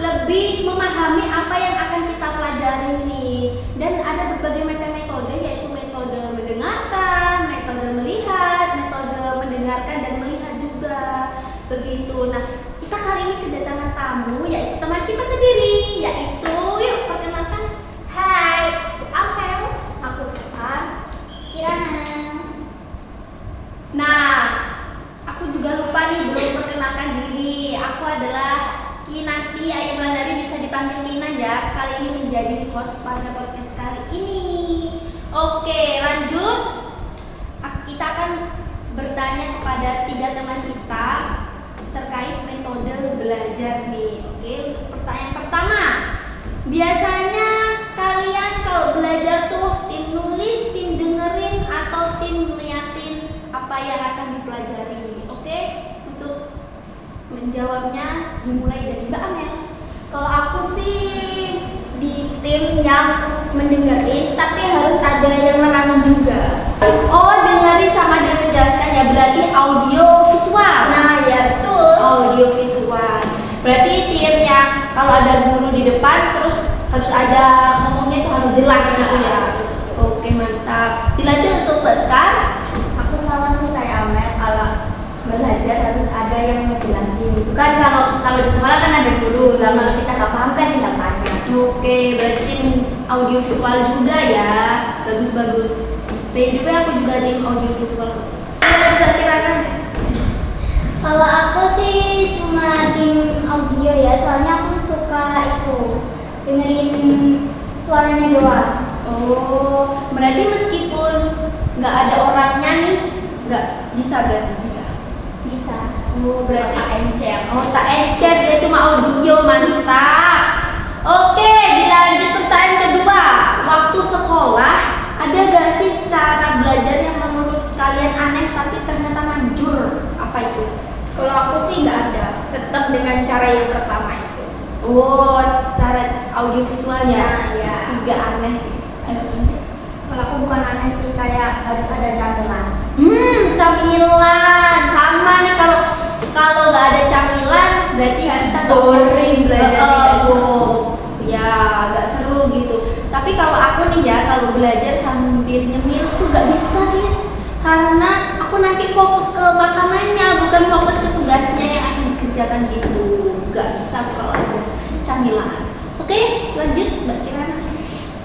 lebih memahami apa yang akan kita pelajari ini. Dan ada berbagai macam metode, yaitu metode mendengarkan, metode melihat, metode mendengarkan dan melihat juga. Begitu. Nah, kita kali ini kedatangan tamu, yaitu teman kita sendiri, yaitu, yuk perkenalkan. Hai, aku Amel, aku Sekar, Kirana. Nah, aku juga lupa nih belum perkenalkan diri. Aku adalah Kinanti Ayu Melandari, bisa dipanggil Kina ya. Kali ini menjadi host pada podcast kali ini. Oke, lanjut. Kita akan bertanya kepada 3 teman kita terkait metode belajar nih. Oke, untuk pertanyaan pertama, biasanya kalian kalau belajar tuh tim nulis, tim dengerin, atau tim ngeliatin apa yang akan dipelajari? Oke, untuk menjawabnya dimulai dari Mbak Amel. Kalau aku sih di tim yang mendengarin, tapi harus ada yang merangkum juga. Oh, dengerin sama dia menjelaskan ya, berarti audio visual. Nah, ya betul. Audio visual. Berarti tim yang kalau ada guru di depan terus harus ada ngomongnya itu harus jelas gitu ya. Oke, mantap. Dilanjut untuk Mbak Sekar. Aku sama sih kayak Amel, kalau belajar harus ada yang ngejelasin gitu kan. Kalau di sekolah kan ada guru, dan kalau kita nggak paham kan tinggal tanya. Oke, berarti tim audio visual juga ya. Bagus-bagus. BTW aku juga tim audio visual. Mbak Kirana. Kalau aku sih cuma tim audio ya, soalnya aku suka itu dengerin suaranya doang. Oh, berarti meskipun nggak ada orangnya nih, nggak bisa berarti bisa. Bisa. Oh, berarti Tak encer. oh tak encer, dia cuma audio, mantap. Oke, dilanjut pertanyaan kedua. Waktu sekolah ada gak sih cara belajar yang menurut kalian aneh tapi ternyata manjur? Apa itu? Kalau aku sih nggak ada, tetap dengan cara yang pertama itu. Oh, cara audio visualnya. Ya. 3 aneh guys. Ayo ini. Kalau aku bukan aneh sih, kayak harus ada camilan. Camilan. Sama nih, kalau nggak ada camilan berarti kita boring belajarnya. Ya, nggak seru gitu. Tapi kalau aku nih ya, kalau belajar sambil nyemil tuh nggak bisa guys, karena aku nanti fokus ke makanannya, bukan fokus ke tugasnya yang akan dikerjakan gitu. Nggak bisa kalau ada camilan. Oke, lanjut Mbak Kirana.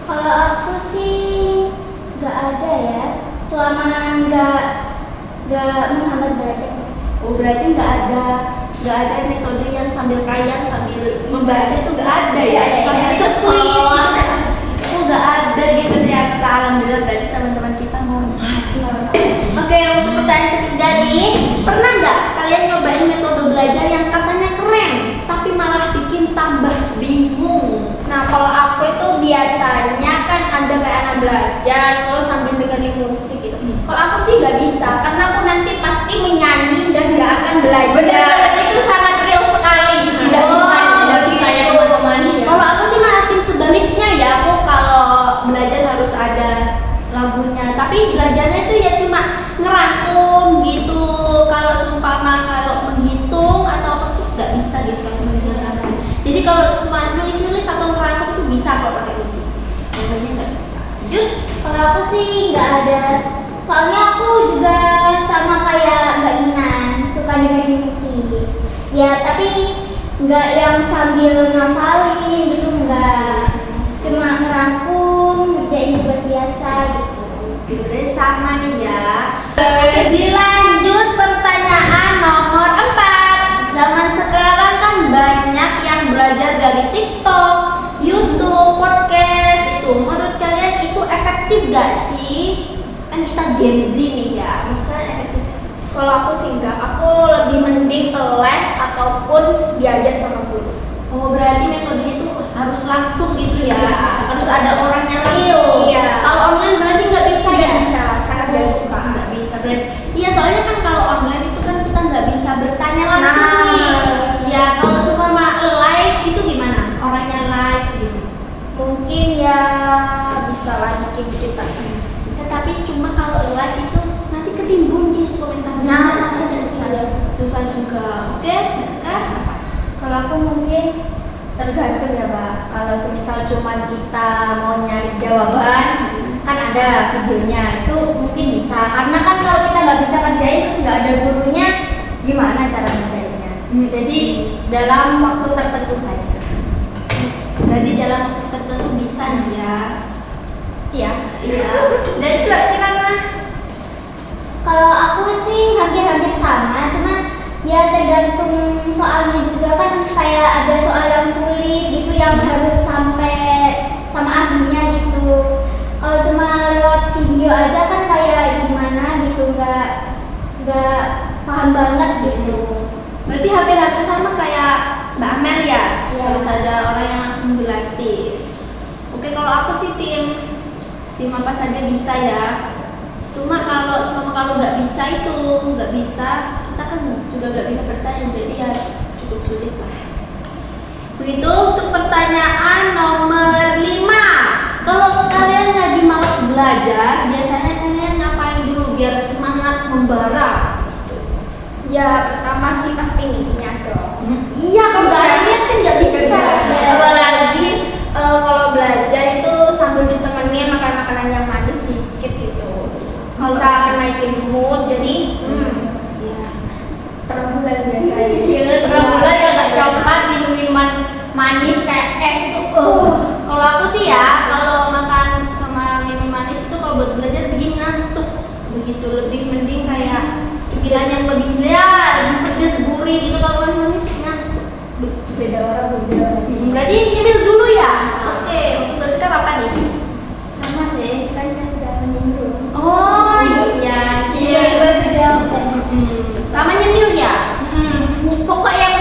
Kalau aku sih nggak ada ya, selama nggak menghambat belajar. Oh, berarti nggak ada metode yang sambil kayang sambil membaca tuh nggak ada ya, sambil sepi. Oh, nggak ada gitu ternyata. Alhamdulillah, berarti teman-teman kita normal. Oke, untuk pertanyaan ketiga nih, pernah nggak kalian nyobain metode belajar yang katanya keren tapi malah bikin tambah bingung? Nah, kalau aku itu biasanya kan ada kayak anak belajar terus sambil dengerin musik gitu. Kalau aku sih nggak bisa, karena aku nanti pasti menyanyi dan nggak akan belajar. Benar, itu sangat real sekali. Tidak bisa ya teman-teman. Kalau aku sih malah tim sebaliknya ya, aku kalau belajar harus ada lagunya, tapi belajarnya itu ya cuma ngerangkum gitu. Kalau seumpama kalau menghitung atau apa tuh nggak bisa guys kalau mendengarkan. Jadi kalau cuma nulis-nulis atau ngerangkum itu bisa kalau pakai musik. Yang lainnya nggak bisa. Lanjut. Kalau aku sih nggak ada, soalnya aku juga sama kayak Mbak Inan, suka dengerin musik. Ya tapi nggak yang sambil ngafalin gitu, nggak. Cuma ngerangkum, ngerjain tugas biasa gitu. Berarti sama nih ya. Dilanjut pertanyaan nomor 4. Zaman sekarang kan banyak yang belajar dari TikTok, YouTube, podcast itu. Menurut kalian itu efektif gak sih? Kan kita Gen Z nih ya, menurut kalian efektif? Kalau aku sih enggak, aku lebih mending ke les ataupun diajar sama guru. Oh berarti metodenya tuh harus langsung gitu ya, harus ada orangnya langsung. Iya. Kalau online berarti nggak bisa ya? Nggak bisa, sangat nggak bisa. Nggak bisa berarti. Iya soalnya kan kalau online itu kan kita nggak bisa bertanya langsung Nah. nih. Ya kalau selama live itu gimana? Orangnya live gitu. Mungkin ya bisa lah dikit-dikit tapi. Bisa tapi cuma kalau live itu nanti ketimbun dia komentarnya. Nah, susah juga. Oke, sekarang apa? Kalau aku mungkin tergantung ya Pak. Kalau semisal cuma kita mau nyari jawaban, kan ada videonya itu mungkin bisa. Karena kan kalau kita nggak bisa kerjain terus nggak ada gurunya, gimana cara ngerjainnya? Jadi dalam waktu tertentu saja. Berarti dalam waktu tertentu bisa nih ya. Iya. Iya. Dan juga kirana. Kalau aku sih hampir-hampir sama, cuma ya tergantung soalnya juga kan kayak ada soal yang sulit gitu yang harus sampai sama ahlinya gitu. Kalau cuma lewat video aja kan kayak gimana gitu, nggak paham banget gitu. Berarti hampir-hampir sama kayak Mbak Amel ya. Iya. Harus ada orang yang langsung jelasin. Oke, kalau aku sih tim apa saja bisa ya. Cuma kalau nggak bisa itu nggak bisa, kita kan juga nggak bisa bertanya, jadi ya cukup sulit lah. Begitu untuk pertanyaan nomor 5. Kalau kalian lagi malas belajar, biasanya kalian ngapain dulu biar semangat membara? Ya pertama sih pasti niat dong. Iya, kalau nggak ada niat kan nggak bisa. Apalagi kalau belajar itu sambil ditemenin makan makanan yang manis dikit gitu. Bisa naikin mood jadi Iya. terang bulan biasanya. Iya, terang bulan ya nggak coklat minuman manis kayak es itu. Kalau aku sih ya, kalau makan sama minum manis itu kalau buat belajar bikin ngantuk. Begitu lebih mending kayak cemilan yang lebih lebih pedes gurih gitu. Kalau manis ngantuk. Beda orang beda orang. Berarti nyemil dulu ya. Oke, untuk belajar apa nih? Sama sih, kan saya sudah menyinggung. Oh iya. Iya, itu jawab. Sama nyemil ya. Pokok yang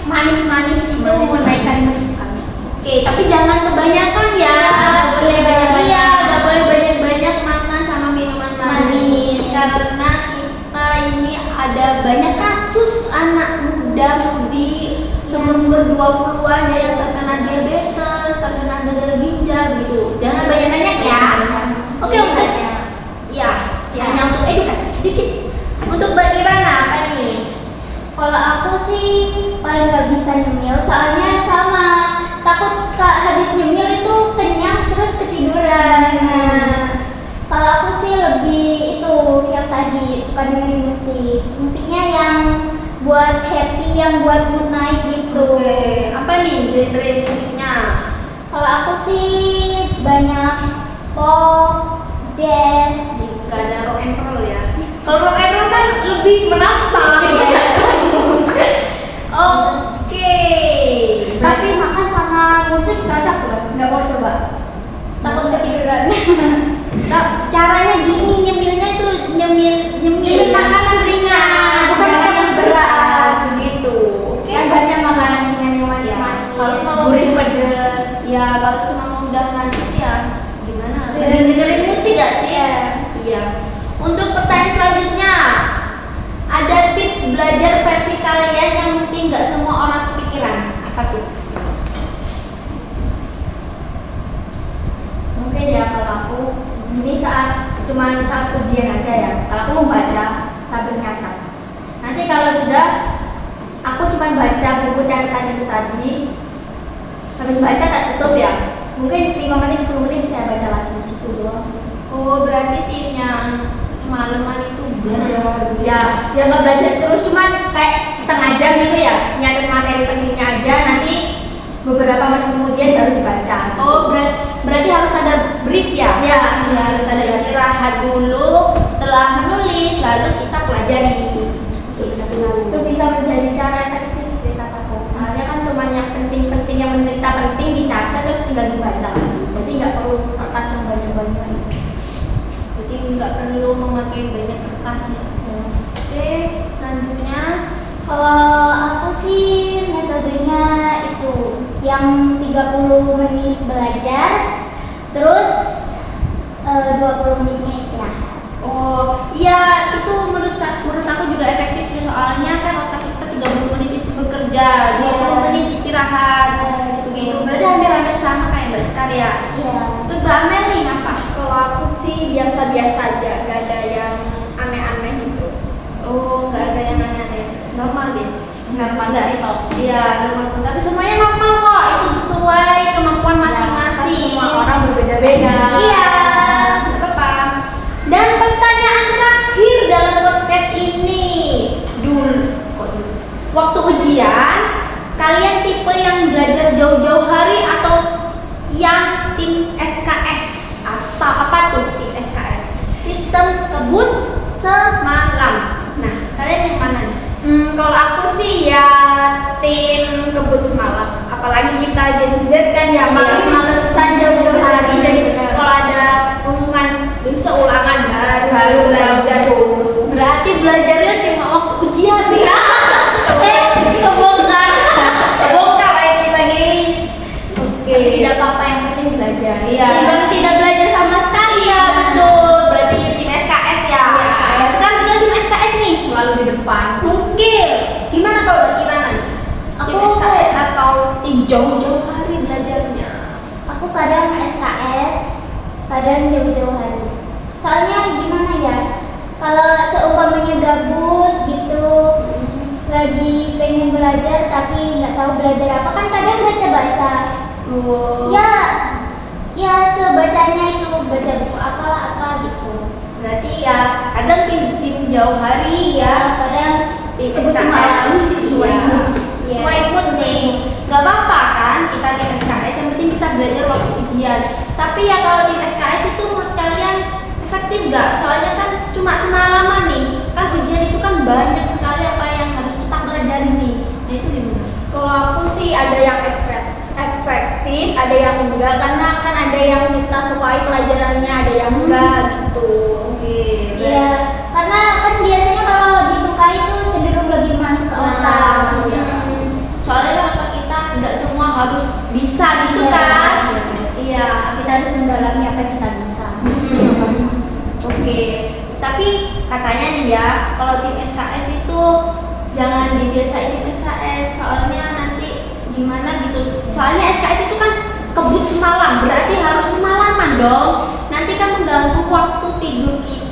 manis-manis itu menaikkan mood sekali. Oke, tapi jangan kebanyakan ya. Nggak boleh banyak-banyak. Iya, nggak boleh banyak-banyak makan sama minuman manis. Karena kita ini ada banyak kasus anak muda-mudi sebelum ber-20-an ada yang terkena diabetes, terkena gagal ginjal gitu. Jangan banyak-banyak ya. Oke. Iya, hanya untuk edukasi sedikit. Untuk Mbak Kirana apa nih? Kalau aku sih paling nggak bisa nyemil, soalnya sama takut habis nyemil itu kenyang terus ketiduran. Kalau aku sih lebih itu yang tadi suka dengerin musiknya yang buat happy, yang buat mood naik gitu. Oke, apa nih genre musiknya? Kalau aku sih banyak pop, jazz gitu. Gak ada rock and roll ya. Kalau rock and roll kan lebih merangsang ya. Oke. Tapi makan sama musik cocok loh, nggak mau coba. Takut ketiduran. Nah, caranya gini nyemilnya tuh nyemil makanan ringan, bukan makanan berat begitu. Oke. Kan banyak makanan yang manis-manis. Kalau semua gurih pedas. Ya kalau cuma mau udah ngantuk sih ya gimana? Dengerin musik gak sih? Iya. Untuk pertanyaan selanjutnya, ada tips belajar versi kalian yang mungkin nggak semua orang kepikiran. Apa tuh? Mungkin ya kalau aku ini cuma saat ujian aja ya. Kalau aku mau baca sambil nyatet. Nanti kalau sudah aku cuma baca buku catatan itu tadi. Habis baca tak tutup ya. Mungkin 5 menit 10 menit bisa baca lagi gitu doang. Oh berarti tim yang semalaman itu belajar. Ya nggak belajar terus, cuman kayak setengah jam gitu ya, nyatet materi pentingnya aja, nanti beberapa menit kemudian baru dibaca. Oh berarti harus ada break ya? Ya, Ya harus ada istirahat dulu, setelah menulis lalu kita pelajari. itu bisa menjadi cara efektif sih kataku. Soalnya kan cuma yang penting-penting, yang menurut kita penting dicatat terus tinggal dibaca lagi. Jadi nggak perlu kertas yang banyak-banyak. Berarti nggak nggak perlu memakai banyak kertas ya. Oke, selanjutnya Kalau aku sih metodenya itu yang 30 menit belajar, terus 20 menitnya istirahat. oh iya, itu menurut aku juga efektif sih, soalnya kan otak kita 30 menit itu bekerja, 20 menit istirahat. Begitu, berarti hampir-hampir sama kayak Mbak Sekar ya. Iya. Untuk Mbak Amel nih apa? Kalau aku sih biasa-biasa aja, gak ada yang aneh-aneh gitu. Oh, nggak ada yang aneh-aneh, normal guys. Normal Nggak. people. Iya, normal. Tapi semuanya normal kok. Itu sesuai kemampuan masing-masing. Semua orang berbeda-beda. Iya, nggak apa-apa. Dan pertanyaan terakhir dalam podcast ini, waktu ujian, kalian tipe yang belajar jauh-jauh hari atau yang tim SKS? Atau apa tuh tim SKS? Sistem kebut semalam. Nah, kalian yang mana nih? Kalau aku sih ya tim kebut semalam. Apalagi kita Gen Z kan ya males-malesan jauh-jauh hari. Jadi kalau ada pengumuman bisa ulangan baru belajar dulu. Berarti belajarnya cuma waktu ujian nih. Kebongkar. Bongkar aja kita guys. Oke. Tidak apa-apa, yang penting belajar. Iya. Timbang tidak belajar sama sekali. Iya betul. Berarti tim SKS ya. Tim SKS. Sekarang kita tim SKS nih. Selalu di depan. Oke. Gimana kalau Mbak Kirana nih? Tim Aku- SKS atau tim jauh-jauh hari belajarnya? Aku kadang SKS, kadang jauh-jauh hari. Soalnya gimana ya? Kalau seumpamanya gabut gitu, lagi pengen belajar tapi nggak tahu belajar apa, kan kadang baca-baca. Oh. Ya sebacanya itu baca buku apalah apa gitu. Berarti ya kadang tim jauh hari ya. Kadang Tim kebut SKS semalam. sesuai Iya. mood. Iya. Sesuai mood nih. Gak apa-apa kan kita tim SKS, yang penting kita belajar waktu ujian. Tapi ya kalau tim SKS itu menurut kalian efektif gak? Soalnya kan cuma semalaman nih. Kan ujian itu kan banyak sekali apa yang harus kita pelajari nih. Nah itu gimana? Kalau aku sih ada yang efektif, ada yang enggak, karena kan ada yang kita sukai pelajarannya, ada yang enggak gitu. Oke. Iya, karena kan biasanya kalau disukai itu cenderung lebih masuk ke otak. Iya. Soalnya kan otak kita nggak semua harus bisa gitu Iya. kan? Iya. Kita harus mendalami apa yang kita bisa. Oke, tapi katanya nih ya, kalau tim SKS itu jangan dibiasain tim SKS, soalnya nanti gimana gitu. Soalnya SKS itu kan kebut semalam, berarti harus semalaman dong. Nanti kan mengganggu waktu tidur kita.